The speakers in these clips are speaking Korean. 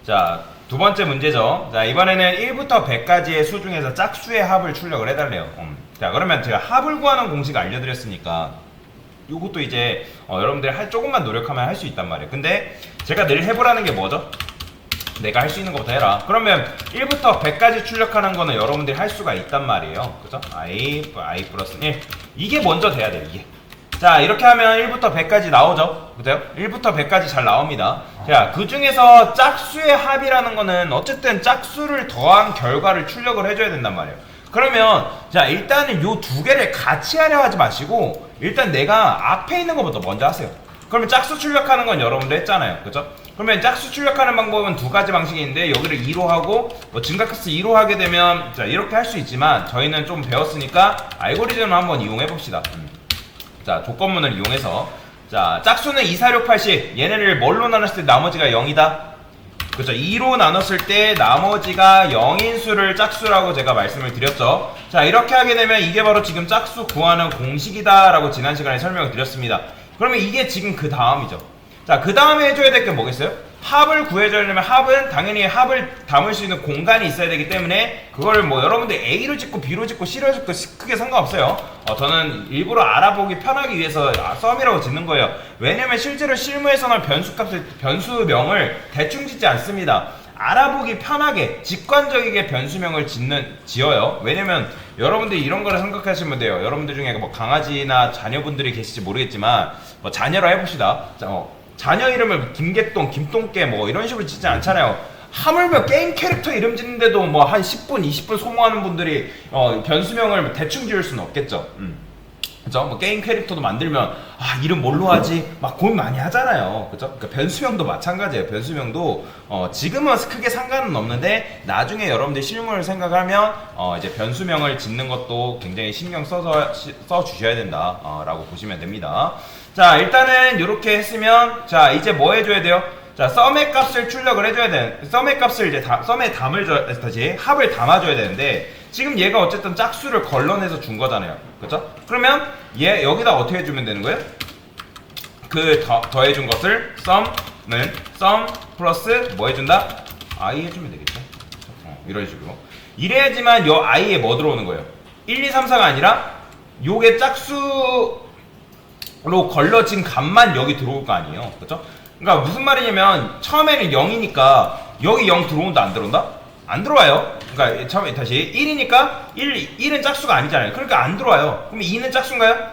자, 두 번째 문제죠. 자, 이번에는 1부터 100까지의 수 중에서 짝수의 합을 출력을 해달래요. 자, 그러면 제가 합을 구하는 공식 알려드렸으니까 요것도 이제 여러분들이 조금만 노력하면 할 수 있단 말이에요. 근데 제가 늘 해보라는 게 뭐죠? 내가 할 수 있는 것부터 해라. 그러면 1부터 100까지 출력하는 거는 여러분들이 할 수가 있단 말이에요. 그죠? i 플러스 1. 이게 먼저 돼야 돼요, 이게. 자, 이렇게 하면 1부터 100까지 나오죠? 그죠? 1부터 100까지 잘 나옵니다. 자, 그 중에서 짝수의 합이라는 거는 어쨌든 짝수를 더한 결과를 출력을 해줘야 된단 말이에요. 그러면, 자, 일단은 요 두 개를 같이 하려 하지 마시고, 일단 내가 앞에 있는 것부터 먼저 하세요. 그러면 짝수 출력하는 건 여러분도 했잖아요. 그죠? 그러면 짝수 출력하는 방법은 두 가지 방식이 있는데, 여기를 2로 하고, 증가값을 2로 하게 되면, 자, 이렇게 할 수 있지만, 저희는 좀 배웠으니까, 알고리즘을 한번 이용해 봅시다. 자, 조건문을 이용해서. 자, 짝수는 2, 4, 6, 8, 10. 얘네를 뭘로 나눴을 때 나머지가 0이다? 그렇죠. 2로 나눴을 때 나머지가 0인 수를 짝수라고 제가 말씀을 드렸죠. 자, 이렇게 하게 되면 이게 바로 지금 짝수 구하는 공식이다 라고 지난 시간에 설명을 드렸습니다. 그러면 이게 지금 그 다음이죠. 자, 그 다음에 해줘야 될 게 뭐겠어요? 합을 구해주려면 합은 당연히 합을 담을 수 있는 공간이 있어야 되기 때문에 그걸 뭐 여러분들 A로 짓고 B로 짓고 C로 짓고 크게 상관없어요. 저는 일부러 알아보기 편하기 위해서 썸이라고 짓는 거예요. 왜냐면 실제로 실무에서는 변수명을 대충 짓지 않습니다. 알아보기 편하게 직관적이게 변수명을 지어요. 왜냐면 여러분들이 이런 거를 생각하시면 돼요. 여러분들 중에 뭐 강아지나 자녀분들이 계실지 모르겠지만 뭐 자녀로 해봅시다. 자녀 이름을 김개똥, 김똥개 뭐 이런 식으로 짓지 않잖아요. 하물며 게임 캐릭터 이름 짓는데도 뭐 한 10분, 20분 소모하는 분들이 변수명을 대충 지을 수는 없겠죠. 그죠? 뭐 게임 캐릭터도 만들면 이름 뭘로 하지? 막 고민 많이 하잖아요. 그죠? 그러니까 변수명도 마찬가지예요. 변수명도 지금은 크게 상관은 없는데 나중에 여러분들 실무를 생각하면 이제 변수명을 짓는 것도 굉장히 신경 써 주셔야 된다 라고 보시면 됩니다. 자, 일단은 이렇게 했으면 자, 이제 뭐 해줘야 돼요? 자, 썸의 값을 출력을 해줘야 되는, 썸의 값을 이제 썸에 다시 합을 담아줘야 되는데 지금 얘가 어쨌든 짝수를 걸러내서 준 거잖아요. 그쵸? 그러면 얘 여기다 어떻게 해주면 되는 거예요? 그 더해준 것을 썸는 썸 플러스 뭐 해준다? i 해주면 되겠죠? 이런 식으로. 이래야지만 요 i에 뭐 들어오는 거예요? 1, 2, 3, 4가 아니라 요게 짝수 로 걸러진 값만 여기 들어올 거 아니에요. 그쵸? 그러니까 무슨 말이냐면 처음에는 0이니까 여기 0 들어온다 안 들어온다? 안 들어와요. 그러니까 처음에 다시 1이니까 1은 짝수가 아니잖아요. 그러니까 안 들어와요. 그럼 2는 짝수인가요?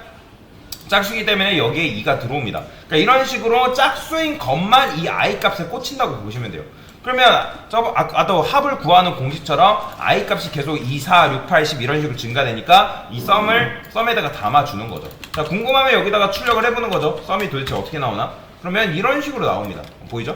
짝수이기 때문에 여기에 2가 들어옵니다. 그러니까 이런 식으로 짝수인 것만 이 i 값에 꽂힌다고 보시면 돼요. 그러면 아까 합을 구하는 공식처럼 i 값이 계속 2, 4, 6, 8, 10 이런 식으로 증가되니까 이 썸에다가 담아주는 거죠. 자, 궁금하면 여기다가 출력을 해보는 거죠. 썸이 도대체 어떻게 나오나? 그러면 이런 식으로 나옵니다. 보이죠?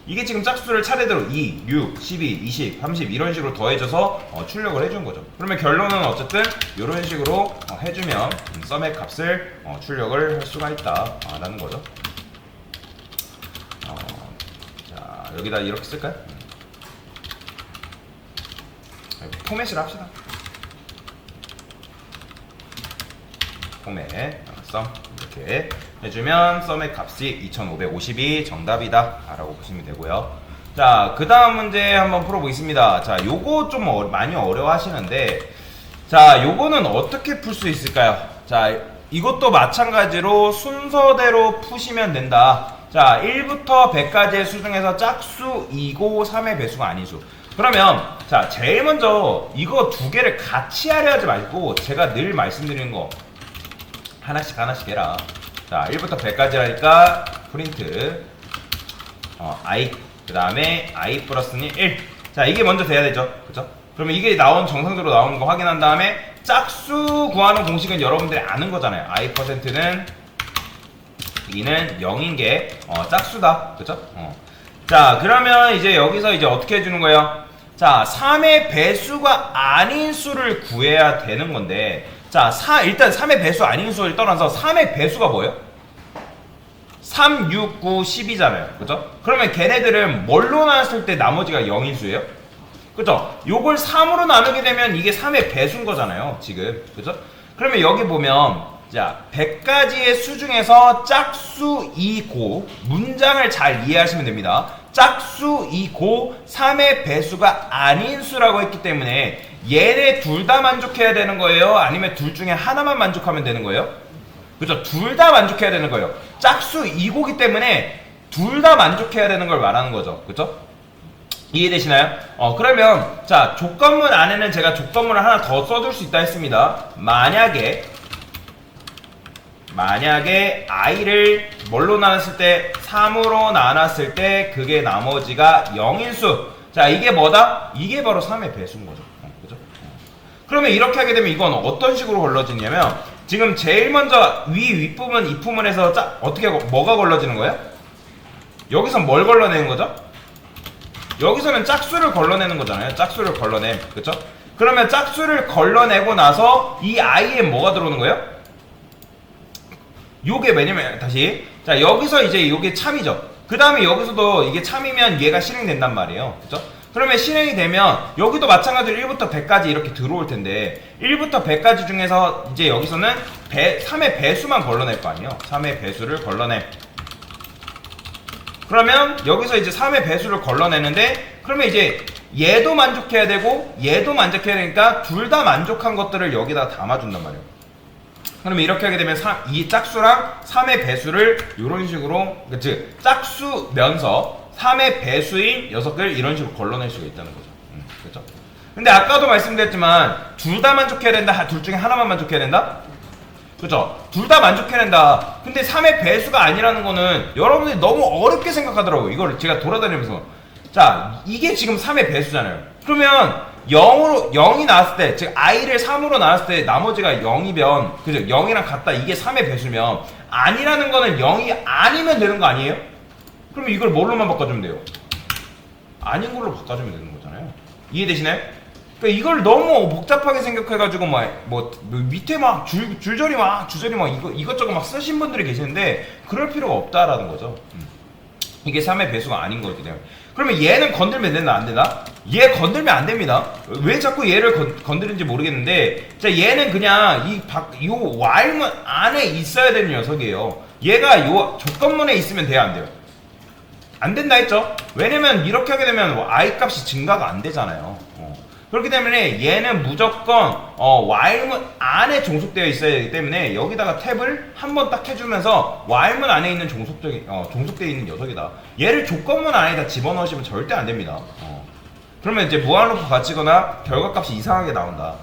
이게 지금 짝수를 차례대로 2, 6, 12, 20, 30 이런 식으로 더해져서 출력을 해준 거죠. 그러면 결론은 어쨌든 이런 식으로 해주면 썸의 값을 출력을 할 수가 있다 라는 거죠. 여기다 이렇게 쓸까요? 포맷을 합시다. 포맷, 썸 이렇게 해주면 썸의 값이 2550이 정답이다 라고 보시면 되고요. 자, 그 다음 문제 한번 풀어보겠습니다. 자, 요거 좀 많이 어려워하시는데 자, 요거는 어떻게 풀 수 있을까요? 자, 이것도 마찬가지로 순서대로 푸시면 된다. 자, 1부터 100까지의 수 중에서 짝수 2고 3의 배수가 아닌 수. 그러면 자, 제일 먼저 이거 두 개를 같이 하려 하지 말고 제가 늘 말씀드리는 거 하나씩 해라. 자, 1부터 100까지 하니까 프린트 i 그 다음에 i 플러스는 1. 자, 이게 먼저 돼야 되죠. 그죠? 그러면 이게 정상적으로 나오는 거 확인한 다음에 짝수 구하는 공식은 여러분들이 아는 거잖아요. i%는 2는 0인 게 짝수다. 그쵸? 자, 그러면 이제 여기서 이제 어떻게 해주는 거예요? 자, 3의 배수가 아닌 수를 구해야 되는 건데 자, 일단 3의 배수 아닌 수를 떠나서 3의 배수가 뭐예요? 3, 6, 9, 10이잖아요. 그죠? 그러면 걔네들은 뭘로 나눴을 때 나머지가 0인 수예요? 그죠? 요걸 3으로 나누게 되면 이게 3의 배수인 거잖아요. 지금. 그죠? 그러면 여기 보면 자, 100가지의 수 중에서 짝수 2고 문장을 잘 이해하시면 됩니다. 짝수이고 3의 배수가 아닌 수라고 했기 때문에 얘네 둘 다 만족해야 되는 거예요? 아니면 둘 중에 하나만 만족하면 되는 거예요? 그죠? 둘 다 만족해야 되는 거예요. 짝수이고기 때문에 둘 다 만족해야 되는 걸 말하는 거죠. 그죠? 이해되시나요? 그러면 자, 조건문 안에는 제가 조건문을 하나 더 써줄 수 있다 했습니다. 만약에 i를 뭘로 나눴을 때 3으로 나눴을 때 그게 나머지가 0인 수. 자, 이게 뭐다? 이게 바로 3의 배수인 거죠. 그죠? 그러면 이렇게 하게 되면 이건 어떤 식으로 걸러지냐면 지금 제일 먼저 윗부분 입부분에서 어떻게 뭐가 걸러지는 거예요? 여기서 뭘 걸러내는 거죠? 여기서는 짝수를 걸러내는 거잖아요. 짝수를 걸러냄. 그쵸? 그러면 짝수를 걸러내고 나서 이 i에 뭐가 들어오는 거예요? 요게 왜냐면 다시 자, 여기서 이제 요게 참이죠. 그 다음에 여기서도 이게 참이면 얘가 실행된단 말이에요. 그쵸? 그러면 실행이 되면 여기도 마찬가지로 1부터 100까지 이렇게 들어올 텐데 1부터 100까지 중에서 이제 여기서는 3의 배수만 걸러낼 거 아니에요. 3의 배수를 걸러내. 그러면 여기서 이제 3의 배수를 걸러내는데 그러면 이제 얘도 만족해야 되고 얘도 만족해야 되니까 둘 다 만족한 것들을 여기다 담아준단 말이에요. 그러면 이렇게 하게 되면 이 짝수랑 3의 배수를 이런 식으로 즉 짝수면서 3의 배수인 녀석을 이런 식으로 걸러낼 수가 있다는 거죠. 그렇죠? 근데 아까도 말씀드렸지만 둘 다 만족해야 된다. 둘 중에 하나만 만족해야 된다. 그죠? 둘 다 만족해야 된다. 근데 3의 배수가 아니라는 거는 여러분들이 너무 어렵게 생각하더라고요. 이거를 제가 돌아다니면서 자, 이게 지금 3의 배수잖아요. 그러면 0이 나왔을 때, 즉 i를 3으로 나왔을 때 나머지가 0이면 그죠? 0이랑 같다. 이게 3의 배수면 아니라는 거는 0이 아니면 되는 거 아니에요? 그럼 이걸 뭘로만 바꿔주면 돼요? 아닌 걸로 바꿔주면 되는 거잖아요. 이해되시나요? 그러니까 이걸 너무 복잡하게 생각해가지고 뭐 밑에 막 줄줄이 막 이것저것 막 쓰신 분들이 계시는데 그럴 필요가 없다라는 거죠. 이게 3의 배수가 아닌 거기 때문에. 그러면 얘는 건들면 되나 안 되나? 얘 건들면 안 됩니다. 왜 자꾸 얘를 건드리는지 모르겠는데, 자, 얘는 그냥 요 while문 안에 있어야 되는 녀석이에요. 얘가 요 조건문에 있으면 돼요, 안 돼요? 안 된다 했죠? 왜냐면 이렇게 하게 되면 i 값이 증가가 안 되잖아요. 그렇기 때문에 얘는 무조건 while문 안에 종속되어 있어야 되기 때문에 여기다가 탭을 한번 딱 해주면서 while문 안에 있는 종속되어 있는 녀석이다. 얘를 조건문 안에다 집어넣으시면 절대 안 됩니다. 그러면 이제 무한루프 갇히거나 결과값이 이상하게 나온다.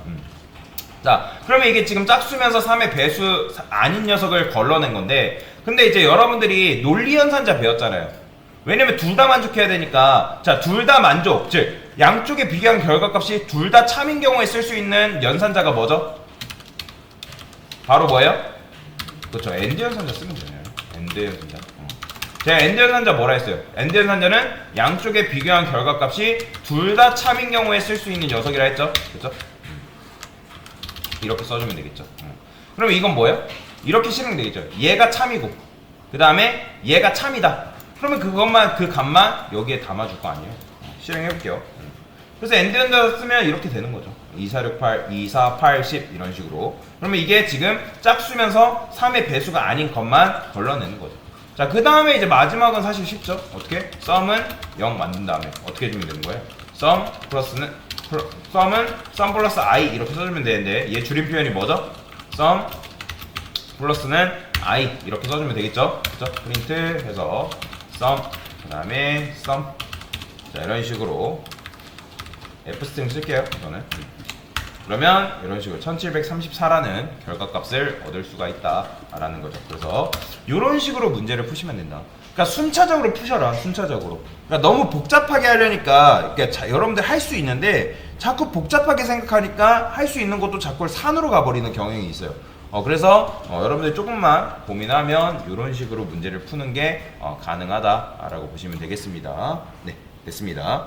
자, 그러면 이게 지금 짝수면서 3의 배수 아닌 녀석을 걸러낸 건데, 근데 이제 여러분들이 논리연산자 배웠잖아요. 왜냐면 둘 다 만족해야 되니까. 자, 둘 다 만족, 즉 양쪽의 비교한 결과값이 둘 다 참인 경우에 쓸 수 있는 연산자가 뭐죠? 바로 뭐예요? 그렇죠, 엔드 연산자 쓰면 되네요. 엔드 연산자. 제가 엔드 연산자 뭐라 했어요? 엔드 연산자는 양쪽의 비교한 결과값이 둘 다 참인 경우에 쓸 수 있는 녀석이라 했죠? 그렇죠? 이렇게 써주면 되겠죠. 그럼 이건 뭐예요? 이렇게 실행되겠죠. 얘가 참이고 그 다음에 얘가 참이다. 그러면 그 값만 여기에 담아줄 거 아니에요? 실행해볼게요. 그래서 엔드 연산자 쓰면 이렇게 되는 거죠. 2468, 24, 10 이런 식으로. 그러면 이게 지금 짝수면서 3의 배수가 아닌 것만 걸러내는 거죠. 자, 그 다음에 이제 마지막은 사실 쉽죠. 어떻게? 썸은 0 만든 다음에 어떻게 해주면 되는 거예요? 썸은 썸 플러스 i 이렇게 써주면 되는데 얘 줄임 표현이 뭐죠? 썸 플러스는 i 이렇게 써주면 되겠죠? 그죠? 프린트 해서 썸 그 다음에 썸. 자, 이런 식으로 f스트링 쓸게요. 저는. 그러면 이런 식으로 1734라는 결과값을 얻을 수가 있다라는 거죠. 그래서 이런 식으로 문제를 푸시면 된다. 그러니까 순차적으로 푸셔라. 순차적으로. 그러니까 너무 복잡하게 하려니까 그러니까 여러분들 할 수 있는데 자꾸 복잡하게 생각하니까 할 수 있는 것도 자꾸 산으로 가버리는 경향이 있어요. 그래서 여러분들 조금만 고민하면 이런 식으로 문제를 푸는 게 가능하다라고 보시면 되겠습니다. 네, 됐습니다.